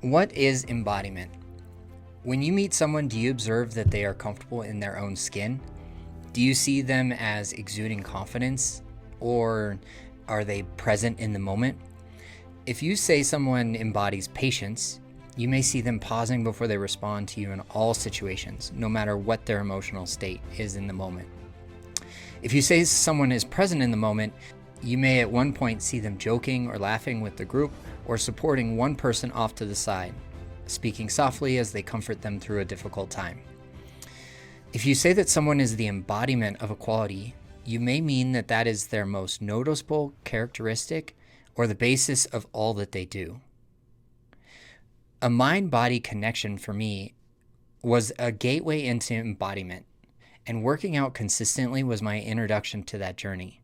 What is embodiment? When you meet someone, do you observe that they are comfortable in their own skin? Do you see them as exuding confidence, or are they present in the moment? If you say someone embodies patience, you may see them pausing before they respond to you in all situations, no matter what their emotional state is in the moment. If you say someone is present in the moment, you may at one point see them joking or laughing with the group or supporting one person off to the side, speaking softly as they comfort them through a difficult time. If you say that someone is the embodiment of a quality, you may mean that that is their most noticeable characteristic or the basis of all that they do. A mind-body connection for me was a gateway into embodiment, and working out consistently was my introduction to that journey.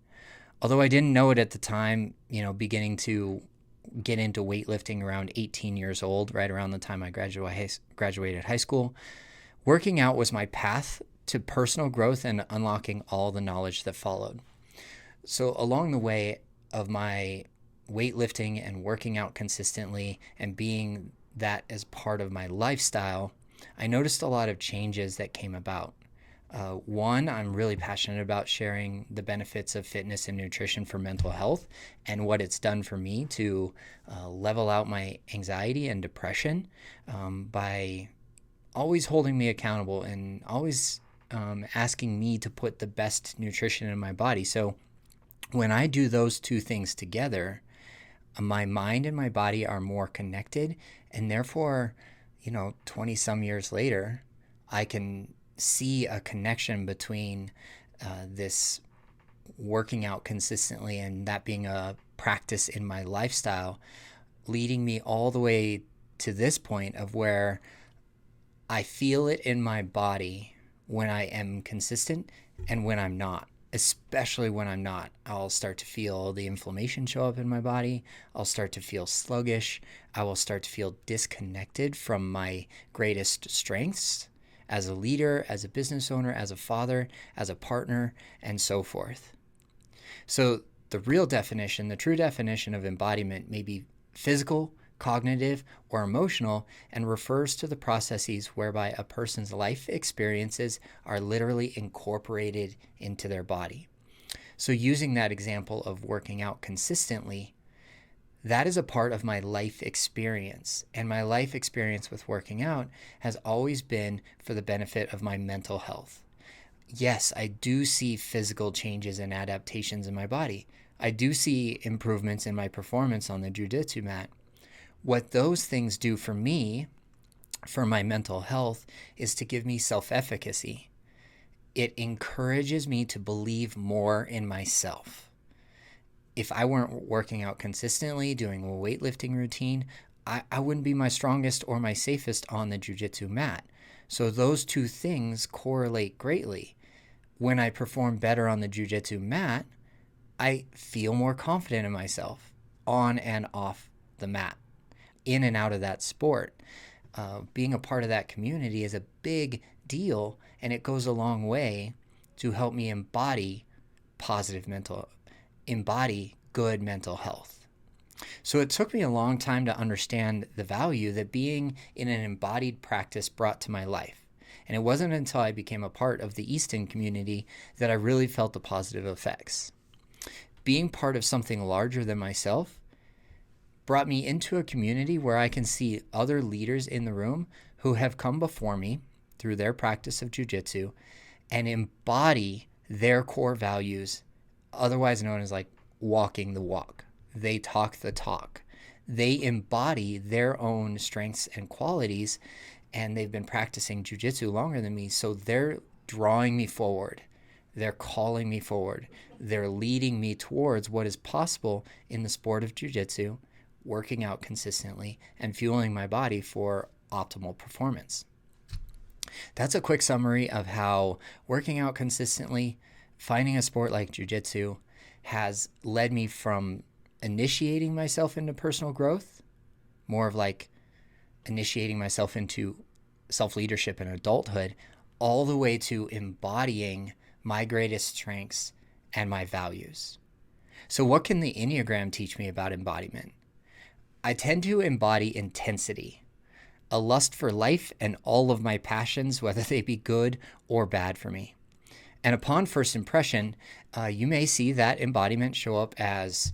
Although I didn't know it at the time, beginning to get into weightlifting around 18 years old, right around the time I graduated high school, working out was my path to personal growth and unlocking all the knowledge that followed. So along the way of my weightlifting and working out consistently and being that as part of my lifestyle, I noticed a lot of changes that came about. One, I'm really passionate about sharing the benefits of fitness and nutrition for mental health and what it's done for me to level out my anxiety and depression by always holding me accountable and always asking me to put the best nutrition in my body. So when I do those two things together, my mind and my body are more connected, and therefore, 20 some years later, I can see a connection between this working out consistently and that being a practice in my lifestyle, leading me all the way to this point of where I feel it in my body when I am consistent and when I'm not. Especially when I'm not, I'll start to feel the inflammation show up in my body. I'll start to feel sluggish. I will start to feel disconnected from my greatest strengths as a leader, as a business owner, as a father, as a partner, and so forth. So the real definition, the true definition of embodiment may be physical, cognitive, or emotional, and refers to the processes whereby a person's life experiences are literally incorporated into their body. So using that example of working out consistently, that is a part of my life experience. And my life experience with working out has always been for the benefit of my mental health. Yes, I do see physical changes and adaptations in my body. I do see improvements in my performance on the Jiu-Jitsu mat. What those things do for me, for my mental health, is to give me self-efficacy. It encourages me to believe more in myself. If I weren't working out consistently, doing a weightlifting routine, I wouldn't be my strongest or my safest on the Jiu-Jitsu mat. So those two things correlate greatly. When I perform better on the Jiu-Jitsu mat, I feel more confident in myself on and off the mat, in and out of that sport. Being a part of that community is a big deal, and it goes a long way to help me embody good mental health. So it took me a long time to understand the value that being in an embodied practice brought to my life. And it wasn't until I became a part of the Easton community that I really felt the positive effects. Being part of something larger than myself brought me into a community where I can see other leaders in the room who have come before me through their practice of jiu-jitsu and embody their core values, otherwise known as like walking the walk. They talk the talk. They embody their own strengths and qualities, and they've been practicing jiu-jitsu longer than me, so they're drawing me forward. They're calling me forward. They're leading me towards what is possible in the sport of jiu-jitsu, working out consistently, and fueling my body for optimal performance. That's a quick summary of how working out consistently, finding a sport like jiu-jitsu, has led me from initiating myself into personal growth, more of like initiating myself into self-leadership and adulthood, all the way to embodying my greatest strengths and my values. So what can the Enneagram teach me about embodiment? I tend to embody intensity. a lust for life and all of my passions, whether they be good or bad for me. And upon first impression, you may see that embodiment show up as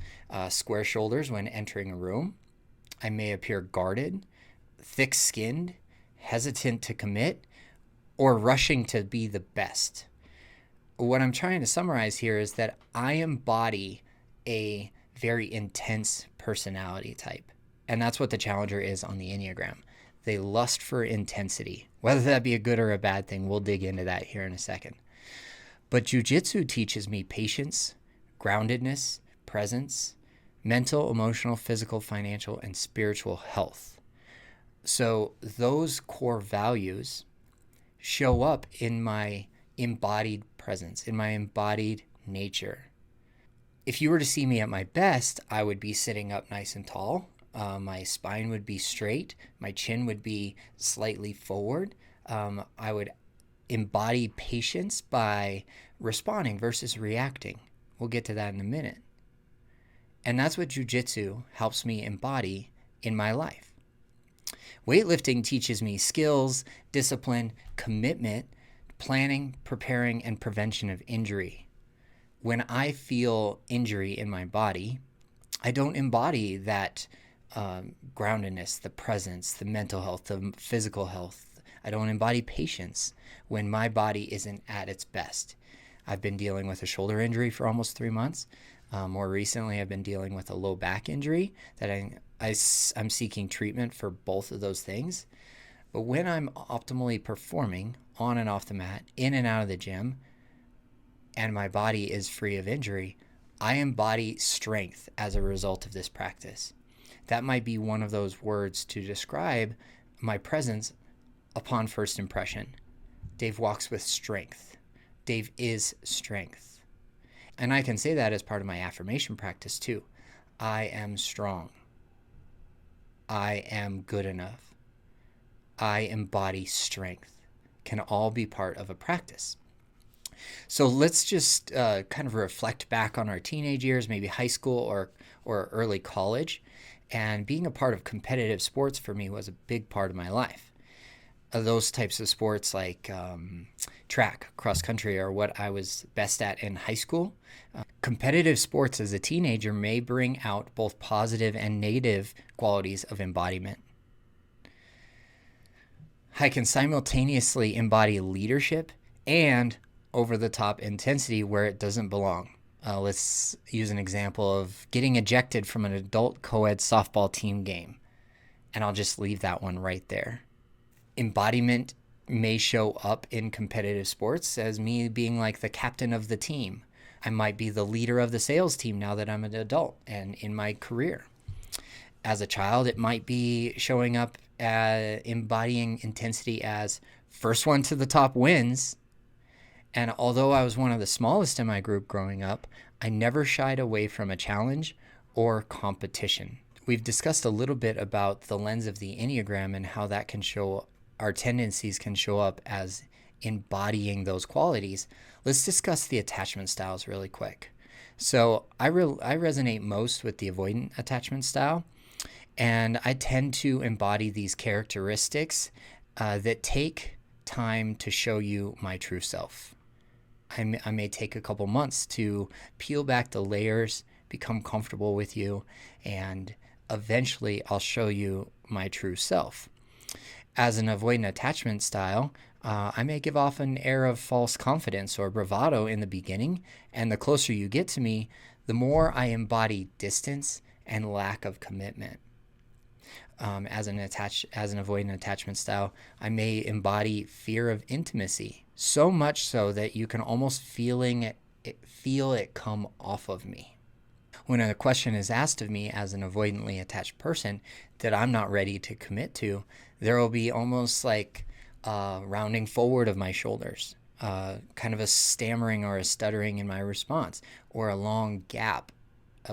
square shoulders when entering a room. I may appear guarded, thick-skinned, hesitant to commit, or rushing to be the best. What I'm trying to summarize here is that I embody a very intense personality type. And that's what the challenger is on the Enneagram. They lust for intensity. Whether that be a good or a bad thing, we'll dig into that here in a second. But Jiu-Jitsu teaches me patience, groundedness, presence, mental, emotional, physical, financial, and spiritual health. So those core values show up in my embodied presence, in my embodied nature. If you were to see me at my best, I would be sitting up nice and tall. My spine would be straight. My chin would be slightly forward. I would embody patience by responding versus reacting. We'll get to that in a minute. And that's what Jiu-Jitsu helps me embody in my life. Weightlifting teaches me skills, discipline, commitment, planning, preparing, and prevention of injury. When I feel injury in my body, I don't embody that groundedness, the presence, the mental health, the physical health. I don't embody patience when my body isn't at its best. I've been dealing with a shoulder injury for almost 3 months. More recently, I've been dealing with a low back injury that I'm seeking treatment for both of those things. But when I'm optimally performing on and off the mat, in and out of the gym, and my body is free of injury, I embody strength as a result of this practice. That might be one of those words to describe my presence upon first impression. Dave walks with strength. Dave is strength. And I can say that as part of my affirmation practice too. I am strong. I am good enough. I embody strength. Can all be part of a practice. So let's just kind of reflect back on our teenage years, maybe high school or early college. And being a part of competitive sports for me was a big part of my life. Those types of sports like track, cross country are what I was best at in high school. Competitive sports as a teenager may bring out both positive and negative qualities of embodiment. I can simultaneously embody leadership and over-the-top intensity where it doesn't belong. Let's use an example of getting ejected from an adult co-ed softball team game. And I'll just leave that one right there. Embodiment may show up in competitive sports as me being like the captain of the team. I might be the leader of the sales team now that I'm an adult and in my career. As a child, it might be showing up embodying intensity as first one to the top wins. And although I was one of the smallest in my group growing up, I never shied away from a challenge or competition. We've discussed a little bit about the lens of the Enneagram and how that can show, our tendencies can show up as embodying those qualities. Let's discuss the attachment styles really quick. So I resonate most with the avoidant attachment style, and I tend to embody these characteristics that take time to show you my true self. I may take a couple months to peel back the layers, become comfortable with you, and eventually I'll show you my true self. As an avoidant attachment style, I may give off an air of false confidence or bravado in the beginning, and the closer you get to me, the more I embody distance and lack of commitment. As an avoidant attachment style, I may embody fear of intimacy, so much so that you can almost feel it come off of me. When a question is asked of me as an avoidantly attached person that I'm not ready to commit to, there will be almost like rounding forward of my shoulders, kind of a stammering or a stuttering in my response, or a long gap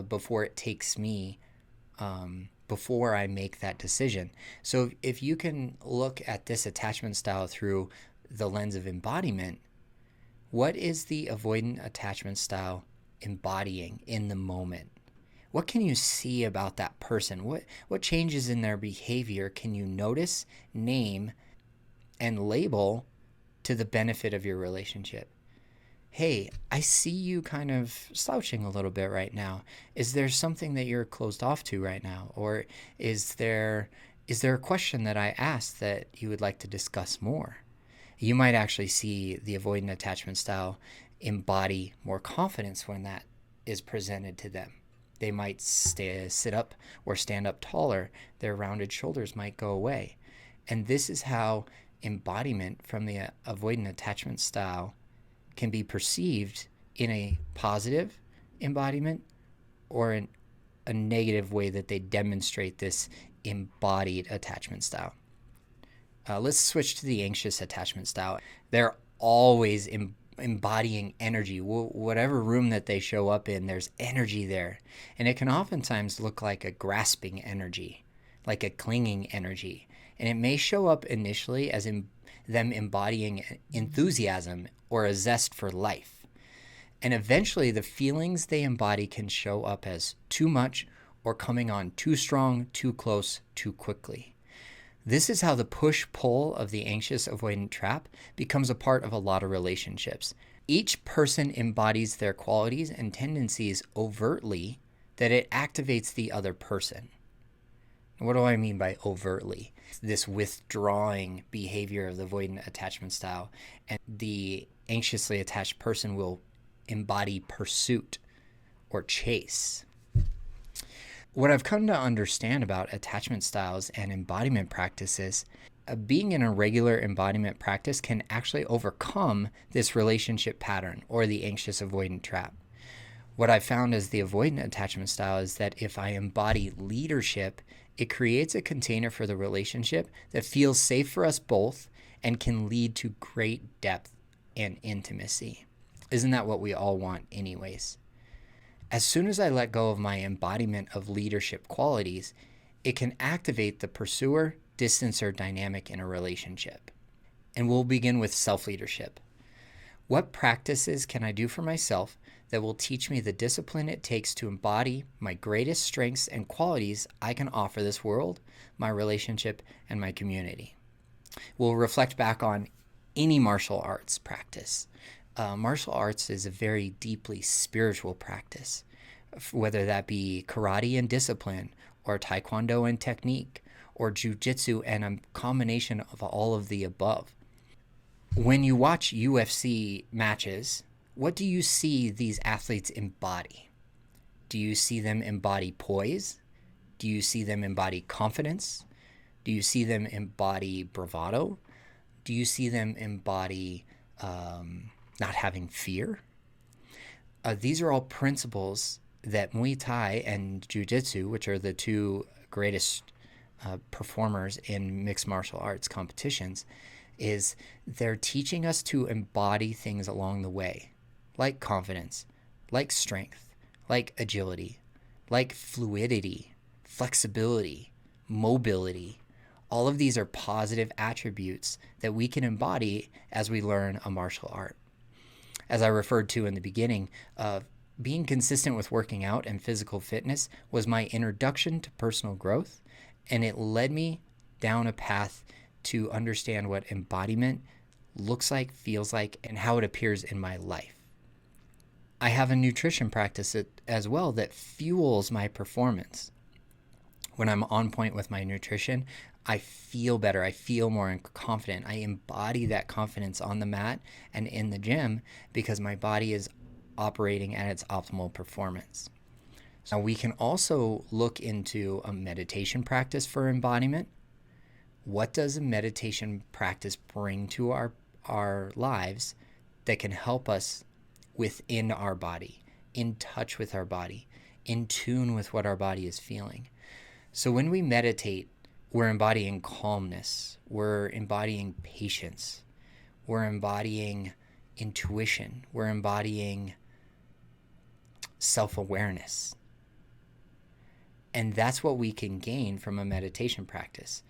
before it takes me before I make that decision. So if you can look at this attachment style through the lens of embodiment, what is the avoidant attachment style embodying in the moment? What can you see about that person? What changes in their behavior can you notice, name, and label to the benefit of your relationship? Hey, I see you kind of slouching a little bit right now. Is there something that you're closed off to right now? Or is there a question that I asked that you would like to discuss more? You might actually see the avoidant attachment style embody more confidence when that is presented to them. They might sit up or stand up taller. Their rounded shoulders might go away. And this is how embodiment from the avoidant attachment style can be perceived in a positive embodiment or in a negative way that they demonstrate this embodied attachment style. Let's switch to the anxious attachment style. They're always embodying energy. Whatever room that they show up in, there's energy there. And it can oftentimes look like a grasping energy, like a clinging energy. And it may show up initially as them embodying enthusiasm or a zest for life. And eventually the feelings they embody can show up as too much or coming on too strong, too close, too quickly. This is how the push-pull of the anxious avoidant trap becomes a part of a lot of relationships. Each person embodies their qualities and tendencies overtly that it activates the other person. What do I mean by overtly? This withdrawing behavior of the avoidant attachment style, and the anxiously attached person will embody pursuit or chase. What I've come to understand about attachment styles and embodiment practices, being in a regular embodiment practice can actually overcome this relationship pattern or the anxious avoidant trap. What I found as the avoidant attachment style is that if I embody leadership, it creates a container for the relationship that feels safe for us both and can lead to great depth and intimacy. Isn't that what we all want anyways? As soon as I let go of my embodiment of leadership qualities, it can activate the pursuer, distancer dynamic in a relationship. And we'll begin with self-leadership. What practices can I do for myself that will teach me the discipline it takes to embody my greatest strengths and qualities I can offer this world, my relationship, and my community? We'll reflect back on any martial arts practice. Martial arts is a very deeply spiritual practice, whether that be karate and discipline, or taekwondo and technique, or Jiu-Jitsu and a combination of all of the above. When you watch UFC matches, what do you see these athletes embody? Do you see them embody poise? Do you see them embody confidence? Do you see them embody bravado? Do you see them embody not having fear? These are all principles that Muay Thai and Jiu-Jitsu, which are the two greatest performers in mixed martial arts competitions, is they're teaching us to embody things along the way, like confidence, like strength, like agility, like fluidity, flexibility, mobility. All of these are positive attributes that we can embody as we learn a martial art. As I referred to in the beginning, being consistent with working out and physical fitness was my introduction to personal growth, and it led me down a path to understand what embodiment looks like, feels like, and how it appears in my life. I have a nutrition practice as well that fuels my performance. When I'm on point with my nutrition, I feel better. I feel more confident. I embody that confidence on the mat and in the gym because my body is operating at its optimal performance. Now, we can also look into a meditation practice for embodiment. What does a meditation practice bring to our lives that can help us within our body, in touch with our body, in tune with what our body is feeling? So when we meditate, we're embodying calmness, we're embodying patience, we're embodying intuition, we're embodying self-awareness. And that's what we can gain from a meditation practice.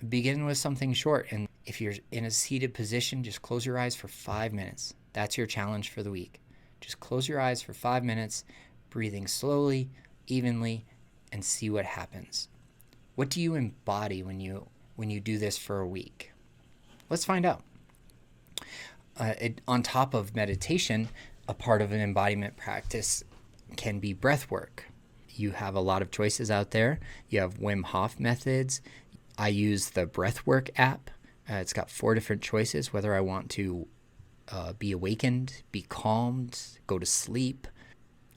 Begin with something short, and if you're in a seated position, just close your eyes for 5 minutes. That's your challenge for the week. Just close your eyes for 5 minutes, breathing slowly, evenly and see what happens. What do you embody when you do this for a week? Let's find out. On top of meditation, a part of an embodiment practice can be breath work. You have a lot of choices out there. You have Wim Hof methods. I use the Breathwork app. It's got 4 different choices, whether I want to be awakened, be calmed, go to sleep,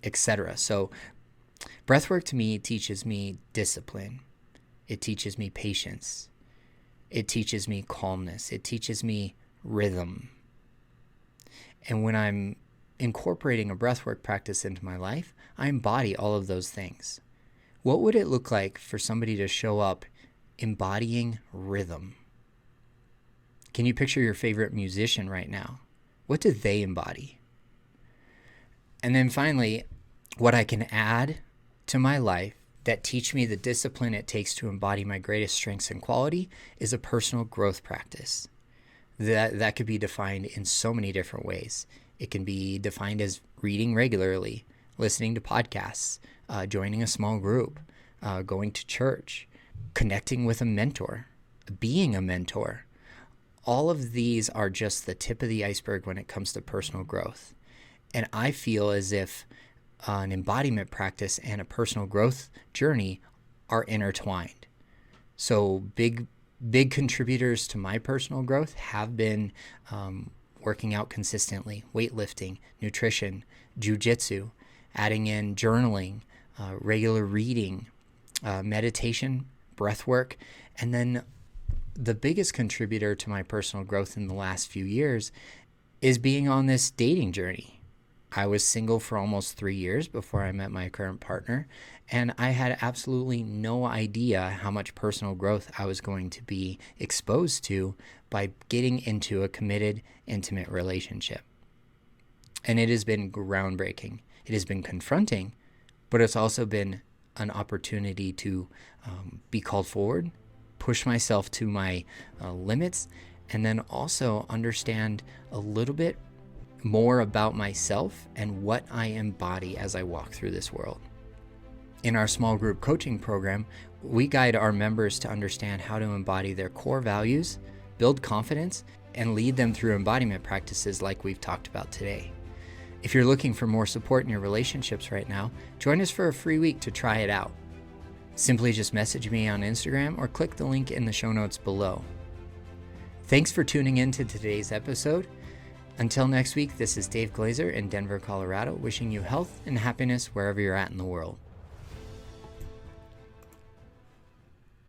etc. So breathwork to me teaches me discipline. It teaches me patience. It teaches me calmness. It teaches me rhythm. And when I'm incorporating a breathwork practice into my life, I embody all of those things. What would it look like for somebody to show up embodying rhythm? Can you picture your favorite musician right now? What do they embody? And then finally, what I can add to my life that teach me the discipline it takes to embody my greatest strengths and quality is a personal growth practice. That could be defined in so many different ways. It can be defined as reading regularly, listening to podcasts, joining a small group, going to church, connecting with a mentor, being a mentor. All of these are just the tip of the iceberg when it comes to personal growth. And I feel as if an embodiment practice and a personal growth journey are intertwined. So big contributors to my personal growth have been working out consistently, weightlifting, nutrition, Jiu-Jitsu, adding in journaling, regular reading, meditation, breath work, and then the biggest contributor to my personal growth in the last few years is being on this dating journey. I was single for almost 3 years before I met my current partner, and I had absolutely no idea how much personal growth I was going to be exposed to by getting into a committed, intimate relationship. And it has been groundbreaking. It has been confronting, but it's also been an opportunity to be called forward, push myself to my limits, and then also understand a little bit more about myself and what I embody as I walk through this world. In our small group coaching program, we guide our members to understand how to embody their core values, build confidence, and lead them through embodiment practices like we've talked about today. If you're looking for more support in your relationships right now, join us for a free week to try it out. Simply just message me on Instagram or click the link in the show notes below. Thanks for tuning in to today's episode. Until next week, this is Dave Glazer in Denver, Colorado, wishing you health and happiness wherever you're at in the world.